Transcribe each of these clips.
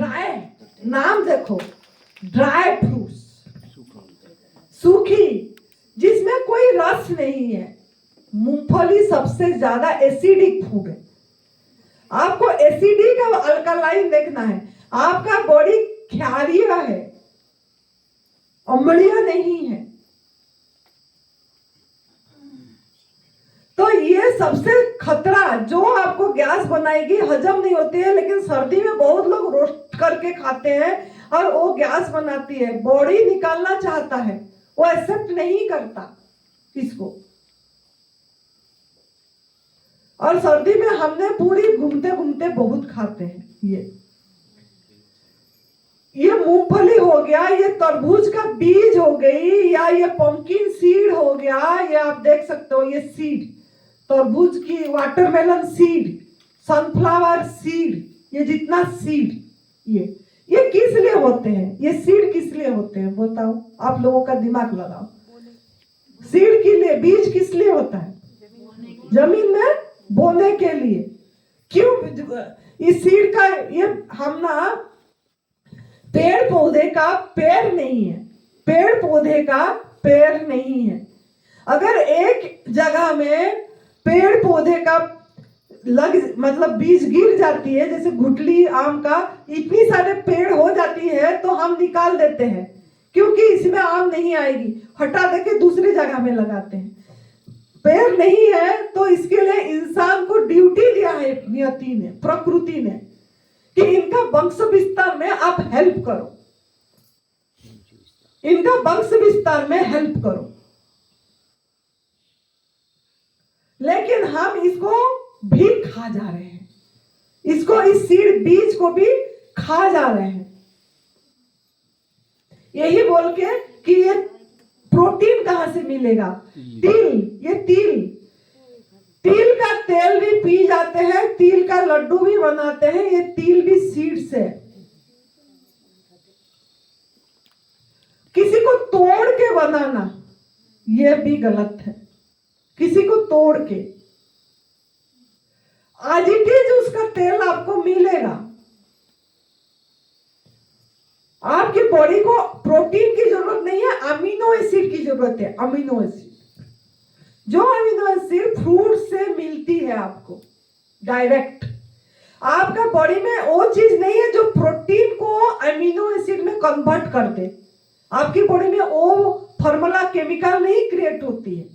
Dry, नाम देखो, dry fruits, सूखी, जिसमें कोई रस नहीं है। मूंगफली सबसे ज्यादा एसिडिक फूड है। आपको एसिडिक और अल्कलाइन देखना है। आपका बॉडी क्षारीय है, अम्लीय नहीं है। तो ये सबसे खतरा जो आपको गैस बनाएगी, हजम नहीं होती है, लेकिन सर्दी में बहुत लोग रोस्ट करके खाते हैं और वो गैस बनाती है। बॉडी निकालना चाहता है, वो एक्सेप्ट नहीं करता इसको। और सर्दी में हमने पूरी घूमते घूमते बहुत खाते हैं। ये मूंगफली हो गया, ये तरबूज का बीज हो गई, या ये पंपकिन सीड हो गया। ये आप देख सकते हो, ये सीड, तरबूज की, वाटरमेलन सीड, सनफ्लावर सीड, ये जितना सीड, ये किस लिए होते हैं? ये सीड किस लिए होते हैं बताओ, आप लोगों का दिमाग लगाओ। सीड के लिए, बीज किस लिए होता है? जमीन में बोने के लिए। क्यों? इस सीड का, ये हम ना, पेड़ पौधे का पेड़ नहीं है, पेड़ पौधे का पेड़ नहीं है। अगर एक जगह में पेड़ पौधे का मतलब बीज गिर जाती है, जैसे गुठली आम का, इतनी सारे पेड़ हो जाती है, तो हम निकाल देते हैं क्योंकि इसमें आम नहीं आएगी, हटा देके दूसरी जगह में लगाते हैं। पेड़ नहीं है तो इसके लिए इंसान को ड्यूटी दिया है नियति ने, प्रकृति ने, कि इनका वंश विस्तार में आप हेल्प करो, इनका वंश विस्तार में हेल्प करो। लेकिन हम इसको भी खा जा रहे हैं, इसको, इस सीड बीज को भी खा जा रहे हैं, यही बोल के कि ये प्रोटीन कहां से मिलेगा? तिल, ये तिल का तेल भी पी जाते हैं, तिल का लड्डू भी बनाते हैं, ये तिल भी सीड से। किसी को तोड़ के बनाना ये भी गलत है, किसी को तोड़ के। आज इट इज उसका तेल आपको मिलेगा। आपकी बॉडी को प्रोटीन की जरूरत नहीं है, अमीनो एसिड की जरूरत है। अमीनो एसिड, जो अमीनो एसिड फ्रूट से मिलती है आपको डायरेक्ट। आपका बॉडी में वो चीज नहीं है जो प्रोटीन को अमीनो एसिड में कन्वर्ट कर दे। आपकी बॉडी में वो फार्मूला केमिकल नहीं क्रिएट होती है।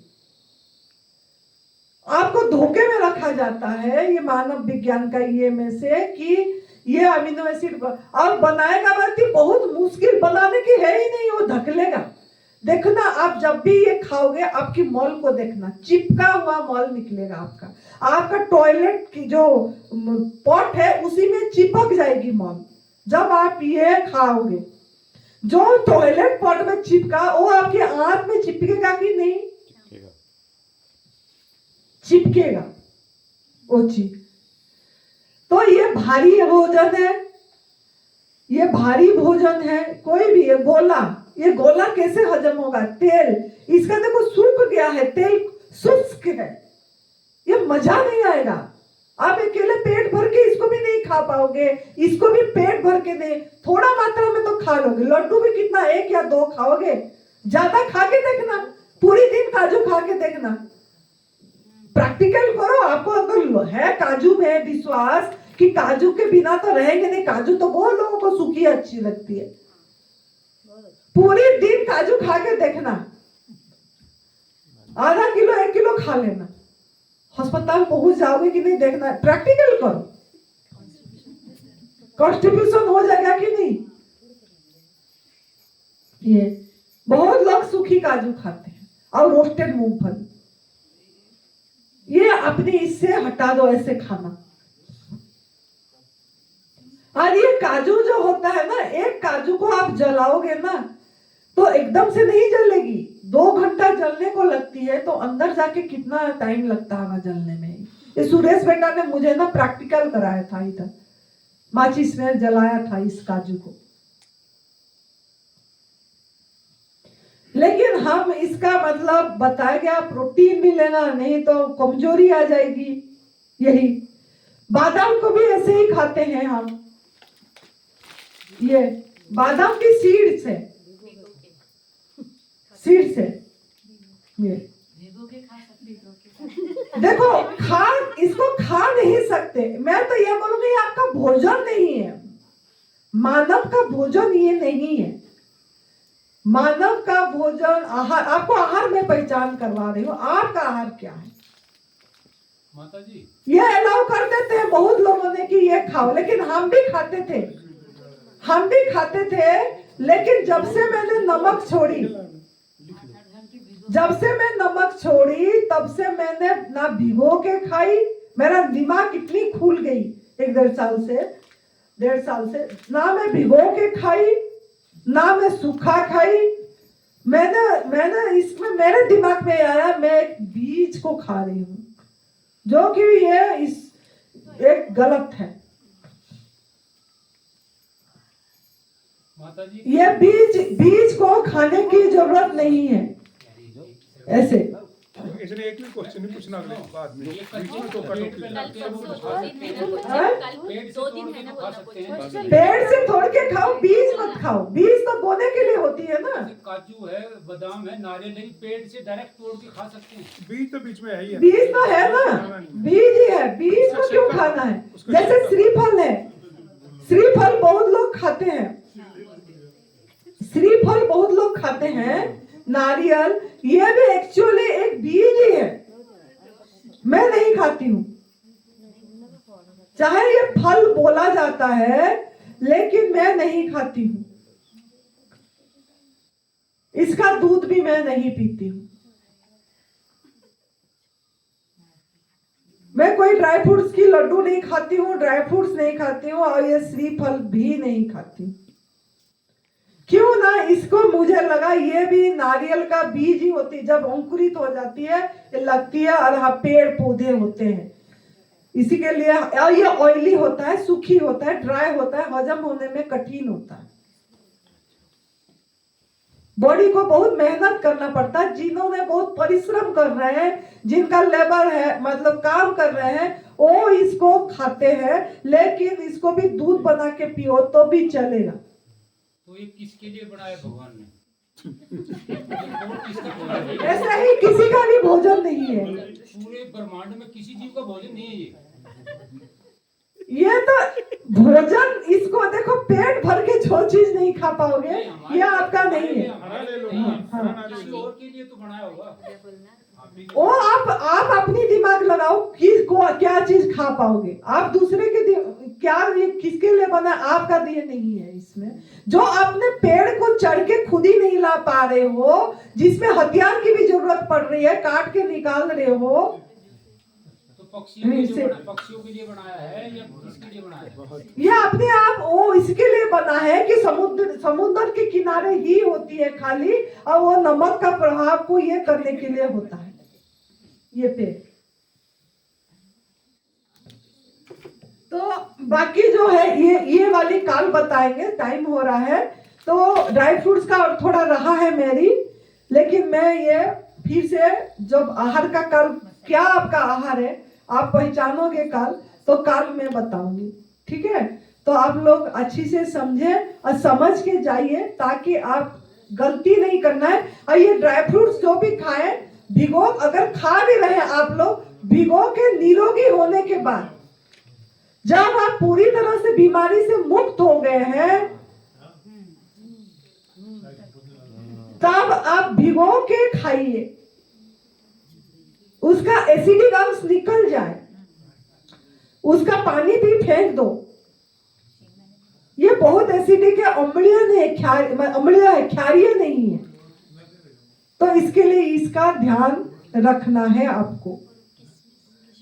आपको धोखे में रखा जाता है ये मानव विज्ञान का ये में से कि ये अमीनो एसिड और बनाएगा, बात बहुत मुश्किल, बनाने की है ही नहीं, वो धकेलेगा। देखना, आप जब भी ये खाओगे आपकी मॉल को देखना, चिपका हुआ मॉल निकलेगा आपका। आपका टॉयलेट की जो पॉट है उसी में चिपक जाएगी मॉल जब आप ये खाओगे। जो टॉयलेट पॉट में चिपका वो आपके आंत में चिपकेगा कि नहीं? चिपकेगा वो चीज। तो ये भारी भोजन है, ये भारी भोजन है। कोई भी, ये गोला कैसे हजम होगा? तेल, इसका देखो सूख गया है, तेल शुष्क है, ये मजा नहीं आएगा। आप अकेले पेट भर के इसको भी नहीं खा पाओगे, इसको भी पेट भर के नहीं, थोड़ा मात्रा में तो खा लोगे। लड्डू भी कितना, 1 या 2 खाओगे, ज्यादा खा के देखना, पूरी दिन काजू खा के देखना, प्रैक्टिकल करो। आपको अगर है काजू में विश्वास कि काजू के बिना तो रहेंगे नहीं, काजू तो बहुत लोगों को सूखी अच्छी लगती है, पूरी दिन काजू खा के देखना, आधा किलो 1 किलो खा लेना, अस्पताल पहुंच जाओगे कि नहीं देखना। प्रैक्टिकल करो, कॉन्स्टिट्यूशन हो जाएगा कि नहीं। ये बहुत लोग सूखी काजू खाते हैं और रोस्टेड मूंगफली, ये अपनी इससे हटा दो, ऐसे खाना। और ये काजू जो होता है ना, एक काजू को आप जलाओगे ना तो एकदम से नहीं जलेगी, 2 घंटा जलने को लगती है। तो अंदर जाके कितना टाइम लगता होगा जलने में। ये सुरेश बेटा ने मुझे ना प्रैक्टिकल कराया था, इधर माचिस में जलाया था इस काजू को। लेकिन हम इसका मतलब बताया गया प्रोटीन भी लेना, नहीं तो कमजोरी आ जाएगी। यही बादाम को भी ऐसे ही खाते हैं हम, ये बादाम की सीड से ये देखो, इसको खा नहीं सकते। मैं तो ये बोलूंगी ये आपका भोजन नहीं है, मानव का भोजन ये नहीं है। मानव का भोजन आहार, आपको आहार में पहचान करवा रही हूँ। आपका आहार क्या है माता जी? ये अलाउ कर देते हैं बहुत लोगों ने कि ये खाओ, लेकिन हम भी खाते थे। लेकिन जब से मैंने नमक छोड़ी तब से मैंने ना भिगो के खाई। मेरा दिमाग इतनी खुल गई 1-1.5 साल से ना मैं भिगो के खाई ना मैं सूखा खाई। मैंने इसमें मेरे दिमाग में आया मैं एक बीज को खा रही हूँ, जो कि ये एक गलत है। माता जी, ये बीज को खाने की जरूरत नहीं है। ऐसे इसने एक भी क्वेश्चन नहीं पूछना अगले बाद में। पेड़ से तोड़ के खाओ, बीज मत खाओ। बीज तो बोने के लिए होती है ना। काजू है, बादाम है, नारियल नहीं, पेड़ से डायरेक्ट तोड़ के खा सकते हैं। बीज तो बीच में है ही है। बीज तो है ना, बीज ही है। बीज को क्यों खाना है? जैसे श्रीफल है, श्रीफल बहुत लोग खाते हैं। नारियल ये भी एक्चुअली एक बीज ही है। मैं नहीं खाती हूँ, चाहे ये फल बोला जाता है, लेकिन मैं नहीं खाती हूँ। इसका दूध भी मैं नहीं पीती हूँ। मैं कोई ड्राई फ्रूट्स की लड्डू नहीं खाती हूँ, ड्राई फ्रूट्स नहीं खाती हूँ, और ये श्रीफल भी नहीं खाती। क्यों ना? इसको मुझे लगा ये भी नारियल का बीज ही होती है। जब अंकुरित हो जाती है ये लगती है, और हाँ पेड़ पौधे होते हैं। इसी के लिए ये ऑयली होता है, सूखी होता है, ड्राई होता है, हजम होने में कठिन होता है। बॉडी को बहुत मेहनत करना पड़ता है। जिन्होंने बहुत परिश्रम कर रहे हैं, जिनका लेबर है, मतलब काम कर रहे हैं, वो इसको खाते हैं। लेकिन इसको भी दूध बना के पियो तो भी चलेगा। तो ये किसके लिए बनाया भगवान ने? ऐसा ही किसी का भी भोजन नहीं है। पूरे ब्रह्मांड में किसी जीव का भोजन नहीं है ये तो भोजन। इसको देखो, पेट भर के जो चीज नहीं खा पाओगे ये आपका नहीं है। किसी और के लिए तो बनाया होगा। वो आप अपनी दिमाग लगाओ क्या चीज खा पाओगे आप। दूसरे के क्या ये किसके लिए बना, आपका दिए नहीं है। इसमें जो अपने पेड़ को चढ़ के खुद ही नहीं ला पा रहे हो, जिसमें हथियार की भी जरूरत पड़ रही है, काट के निकाल रहे हो, तो पक्षियों के लिए बनाया है या किसके लिए बनाया है? ये अपने आप वो इसके लिए बना है कि समुद्र के किनारे ही होती है खाली, और वो नमक का प्रभाव को ये करने के लिए होता है ये पेड़। तो बाकी जो है ये वाली काल बताएंगे, टाइम हो रहा है। तो ड्राई फ्रूट्स का और थोड़ा रहा है मेरी, लेकिन मैं ये फिर से जब आहार का काल, क्या आपका आहार है आप पहचानोगे काल, तो काल मैं बताऊंगी। ठीक है? तो आप लोग अच्छी से समझे और समझ के जाइए, ताकि आप गलती नहीं करना है। और ये ड्राई फ्रूट्स जो भी खाएं, भिगो, अगर खा भी रहे आप लोग, भिगो के निरोगी होने के बाद, जब आप पूरी तरह से बीमारी से मुक्त हो गए हैं, तब आप भिगो के खाइए। उसका एसिडिक अंश निकल जाए, उसका पानी भी फेंक दो। ये बहुत एसिडिक है, अम्लीय है, क्षारीय नहीं है। तो इसके लिए इसका ध्यान रखना है आपको।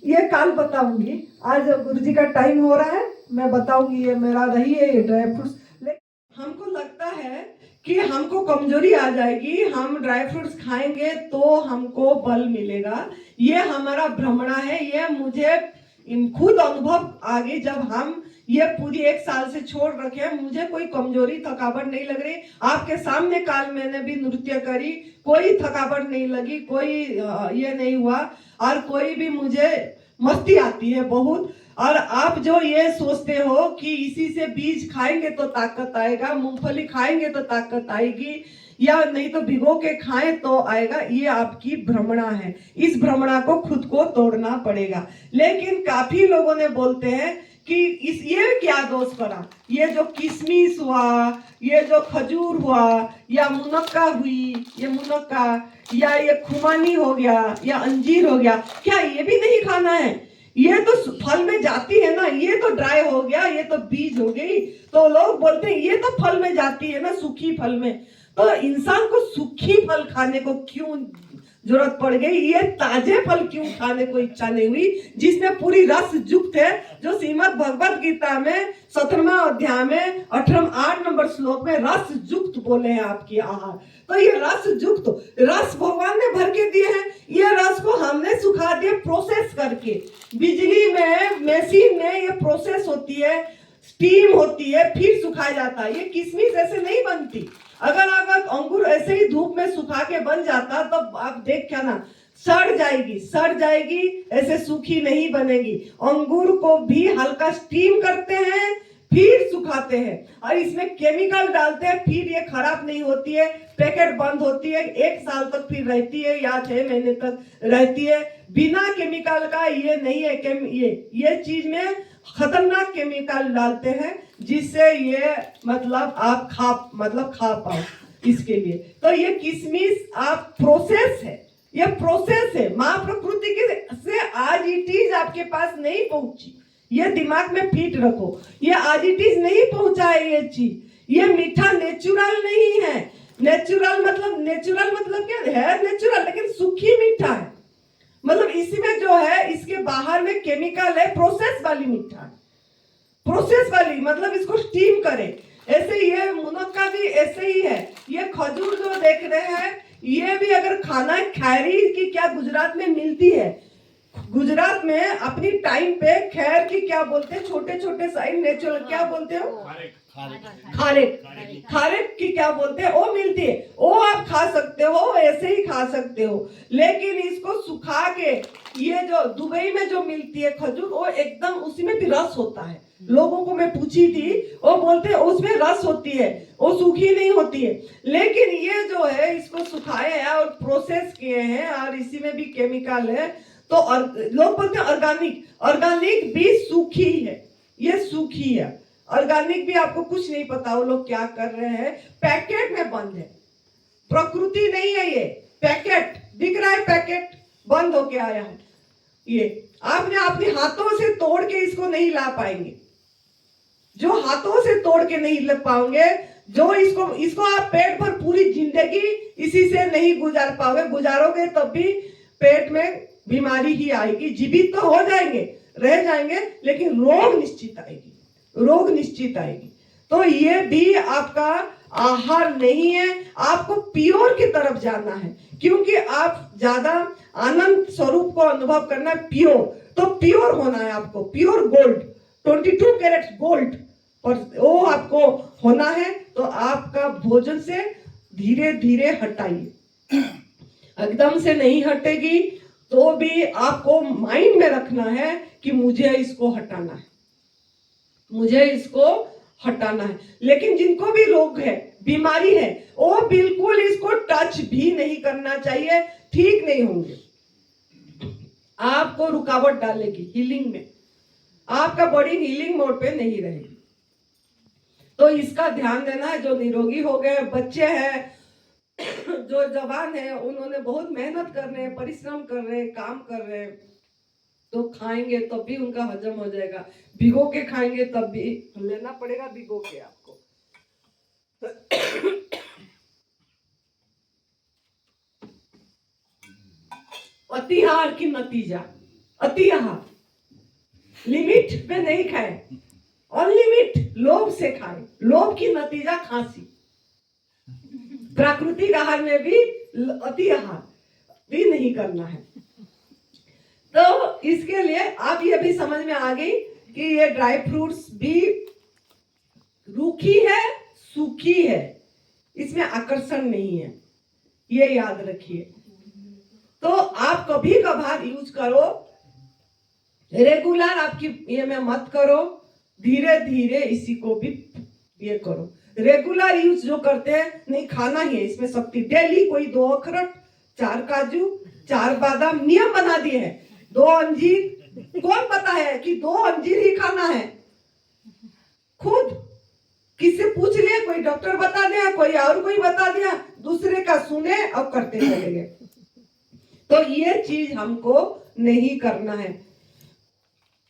ये काल बताऊंगी। आज गुरुजी का टाइम हो रहा है, मैं बताऊंगी। ये मेरा रही है ये ड्राई फ्रूट्स। हमको लगता है कि हमको कमजोरी आ जाएगी, हम ड्राई फ्रूट्स खाएंगे तो हमको बल मिलेगा। ये हमारा भ्रमणा है। ये मुझे खुद अनुभव आ गई जब हम ये पूरी 1 साल से छोड़ रखे। मुझे कोई कमजोरी थकावट नहीं लग रही। आपके सामने काल मैंने भी नृत्य करी, कोई थकावट नहीं लगी, कोई ये नहीं हुआ, और कोई भी मुझे मस्ती आती है बहुत। और आप जो ये सोचते हो कि इसी से बीज खाएंगे तो ताकत आएगा, मूंगफली खाएंगे तो ताकत आएगी, या नहीं तो भिगो के खाएं तो आएगा, ये आपकी भ्रमणा है। इस भ्रमणा को खुद को तोड़ना पड़ेगा। लेकिन काफी लोगों ने बोलते हैं कि ये क्या दोष करा, ये जो किशमिश हुआ, ये जो खजूर हुआ, या मुनक्का हुई, ये मुनक्का, या ये खुमानी हो गया, या अंजीर हो गया, क्या ये भी नहीं खाना है? ये तो फल में जाती है ना, ये तो ड्राई हो गया, ये तो बीज हो गई। तो लोग बोलते हैं ये तो फल में जाती है ना, सूखी फल में। तो इंसान को सूखी फल खाने को क्यों जरूरत पड़ गई? ये ताजे फल क्यों खाने को इच्छा नहीं हुई, जिसमें पूरी रस युक्त है, जो श्रीमद् भगवत गीता में 17वां अध्याय में 8 नंबर श्लोक में रस युक्त बोले हैं आपकी आहार। तो ये रस युक्त रस भगवान ने भर के दिए हैं, ये रस को हमने सुखा दिया प्रोसेस करके। बिजली में, मशीन में ये प्रोसेस होती है, स्टीम होती है, फिर सुखाया जाता है। ये किशमिश ऐसे नहीं बनती। अगर अंगूर ऐसे ही धूप में सुखा के बन जाता तो आप देख क्या ना, सड़ जाएगी, ऐसे सूखी नहीं बनेगी। अंगूर को भी हल्का स्टीम करते हैं, फिर सुखाते हैं, और इसमें केमिकल डालते हैं, फिर ये खराब नहीं होती है, पैकेट बंद होती है, 1 साल तक फिर रहती है, या 6 महीने तक रहती है। बिना केमिकल का ये नहीं है कि ये चीज में खतरनाक केमिकल डालते हैं, जिससे ये मतलब आप खा पाओ इसके लिए। तो ये किशमिश आप प्रोसेस है, ये प्रोसेस है। माँ प्रकृति के से आज इट इज आपके पास नहीं पहुंची, ये दिमाग में फिट रखो। ये आज इट इज नहीं पहुंचा है ये चीज। ये मीठा नेचुरल नहीं है। नेचुरल मतलब क्या है? नेचुरल, लेकिन सूखी मीठा है। मतलब इसमें जो है, इसके बाहर में केमिकल है, प्रोसेस वाली मीठा है। प्रोसेस वाली मतलब इसको स्टीम करें। ऐसे ये मुनक्का भी ऐसे ही है। ये खजूर जो देख रहे हैं, ये भी अगर खाना है, खैरी की क्या गुजरात में मिलती है। गुजरात में अपनी टाइम पे खैर की क्या बोलते हैं, छोटे छोटे साइज नेचुरल क्या बोलते हो, खारेक की क्या बोलते हैं, वो मिलती है। वो आप खा सकते हो, ऐसे ही खा सकते हो। लेकिन इसको सुखा के, ये जो दुबई में जो मिलती है खजूर, वो एकदम उसी में भी रस होता है। लोगों को मैं पूछी थी, वो बोलते हैं उसमें रस होती है, वो सूखी नहीं होती है। लेकिन ये जो है, इसको सुखाए हैं और प्रोसेस किए हैं, और इसी में भी केमिकल है। तो लोग बोलते हैं ऑर्गेनिक भी सूखी है, ये सूखी है। ऑर्गेनिक भी आपको कुछ नहीं पता वो लोग क्या कर रहे हैं, पैकेट में बंद है। प्रकृति नहीं है ये, पैकेट दिख रहा है, पैकेट बंद होके आया है। ये आपने अपने हाथों से तोड़ के इसको नहीं ला पाएंगे। जो हाथों से तोड़ के नहीं ला पाओगे, जो इसको आप पेट भर पूरी जिंदगी इसी से नहीं गुजार पाओगे। गुजारोगे तब भी पेट में बीमारी ही आएगी। जीवित तो हो जाएंगे, रह जाएंगे, लेकिन रोग निश्चित आएगी। तो ये भी आपका आहार नहीं है। आपको प्योर की तरफ जाना है, क्योंकि आप ज्यादा आनंद स्वरूप को अनुभव करना है। तो प्योर होना है आपको, प्योर गोल्ड, 22 कैरेट गोल्ड, और वो आपको होना है। तो आपका भोजन से धीरे धीरे हटाइए, एकदम से नहीं हटेगी। तो भी आपको माइंड में रखना है कि मुझे इसको हटाना है। लेकिन जिनको भी रोग है, बीमारी है, वो बिल्कुल इसको टच भी नहीं करना चाहिए, ठीक नहीं होंगे। आपको रुकावट डालेगी हीलिंग में, आपका बॉडी हीलिंग मोड पे नहीं रहेगी। तो इसका ध्यान देना है। जो निरोगी हो गए, बच्चे हैं, जो जवान है, उन्होंने बहुत मेहनत कर रहे हैं, परिश्रम कर रहे हैं, काम कर रहे हैं, तो खाएंगे तब भी उनका हजम हो जाएगा। भिगो के खाएंगे तब भी लेना पड़ेगा, भिगो के आपको। अतिहार की नतीजा, अतिहार लिमिट में नहीं खाए, अनलिमिट लोभ से खाए। लोभ की नतीजा खांसी। प्राकृतिक आहार में भी अति आहार भी नहीं करना है। तो इसके लिए आप ये भी समझ में आ गई कि ये ड्राई फ्रूट्स भी रूखी है, सूखी है, इसमें आकर्षण नहीं है, ये याद रखिए। तो आप कभी कभार यूज करो, रेगुलर आपकी ये में मत करो, धीरे धीरे इसी को भी ये करो। रेगुलर यूज जो करते हैं नहीं खाना ही है, इसमें शक्ति। डेली कोई 2 अखरोट, 4 काजू, 4 बादाम नियम बना दिए हैं, 2 अंजीर। कौन पता है कि 2 अंजीर ही खाना है? खुद किससे पूछ लिया, कोई डॉक्टर बता दिया, कोई और कोई बता दिया, दूसरे का सुने और करते चले गए। तो ये चीज हमको नहीं करना है,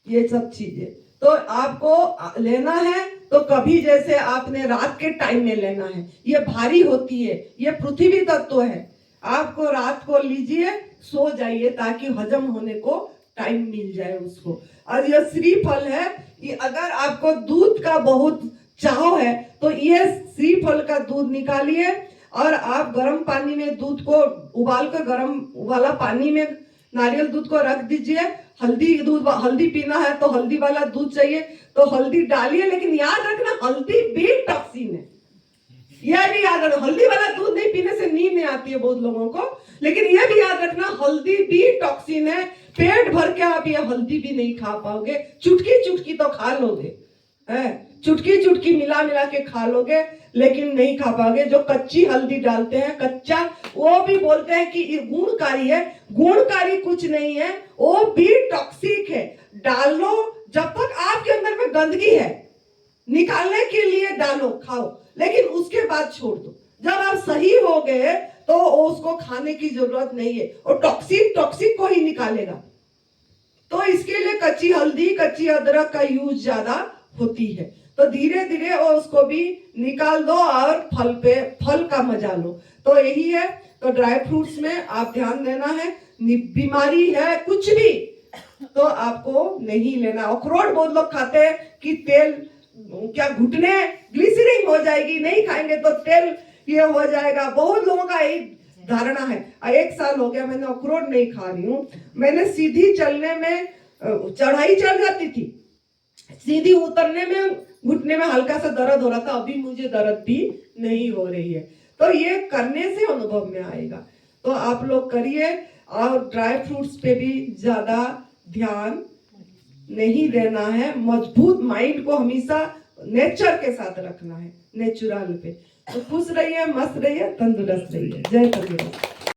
ये सब चीजें तो आपको लेना है। तो कभी जैसे आपने रात के टाइम में लेना है, ये भारी होती है, ये पृथ्वी तत्व है। आपको रात को लीजिए, सो जाइए ताकि हजम होने को टाइम मिल जाए उसको। और ये श्रीफल है, ये अगर आपको दूध का बहुत चाव है तो ये श्रीफल का दूध निकालिए और आप गर्म पानी में दूध को उबाल कर, गर्म वाला पानी में नारियल दूध को रख दीजिए। हल्दी पीना है तो हल्दी वाला दूध चाहिए तो हल्दी डालिए, लेकिन याद रखना हल्दी भी टॉक्सिन है, यह भी याद रखना। हल्दी वाला दूध नहीं पीने से नींद नहीं आती है बहुत लोगों को, लेकिन यह भी याद रखना हल्दी भी टॉक्सिन है। पेट भर के आप ये हल्दी भी नहीं खा पाओगे, चुटकी चुटकी तो खा लोगे, है चुटकी चुटकी मिला मिला के खा लोगे, लेकिन नहीं खा पाओगे। जो कच्ची हल्दी डालते हैं, कच्चा, वो भी बोलते हैं कि ये गुणकारी है। गुणकारी कुछ नहीं है, वो भी टॉक्सिक है। डालो, जब तक आपके अंदर में गंदगी है निकालने के लिए डालो, खाओ, लेकिन उसके बाद छोड़ दो। जब आप सही हो गए तो उसको खाने की जरूरत नहीं है, और टॉक्सिक को ही निकालेगा। तो इसके लिए कच्ची हल्दी, कच्ची अदरक का यूज ज्यादा होती है। तो धीरे धीरे उसको भी निकाल दो और फल का मजा लो। तो यही है। तो ड्राई फ्रूट्स में आप ध्यान देना है, बीमारी है कुछ भी तो आपको नहीं लेना। अखरोट बहुत लोग खाते हैं कि तेल क्या घुटने ग्लिसरीन हो जाएगी, नहीं खाएंगे तो तेल ये हो जाएगा। बहुत लोगों का यही धारणा है। 1 साल हो गया मैंने अखरोट नहीं खा रही हूँ। मैंने सीधी चलने में चढ़ाई चढ़ जाती थी, सीधी उतरने में घुटने में हल्का सा दर्द हो रहा था, अभी मुझे दर्द भी नहीं हो रही है। तो ये करने से अनुभव में आएगा। तो आप लोग करिए, और ड्राई फ्रूट्स पे भी ज्यादा ध्यान नहीं देना है। मजबूत माइंड को हमेशा नेचर के साथ रखना है, नेचुरल पे। तो खुश रहिए, मस्त रहिए, तंदुरुस्त रहिए। जय कबीर।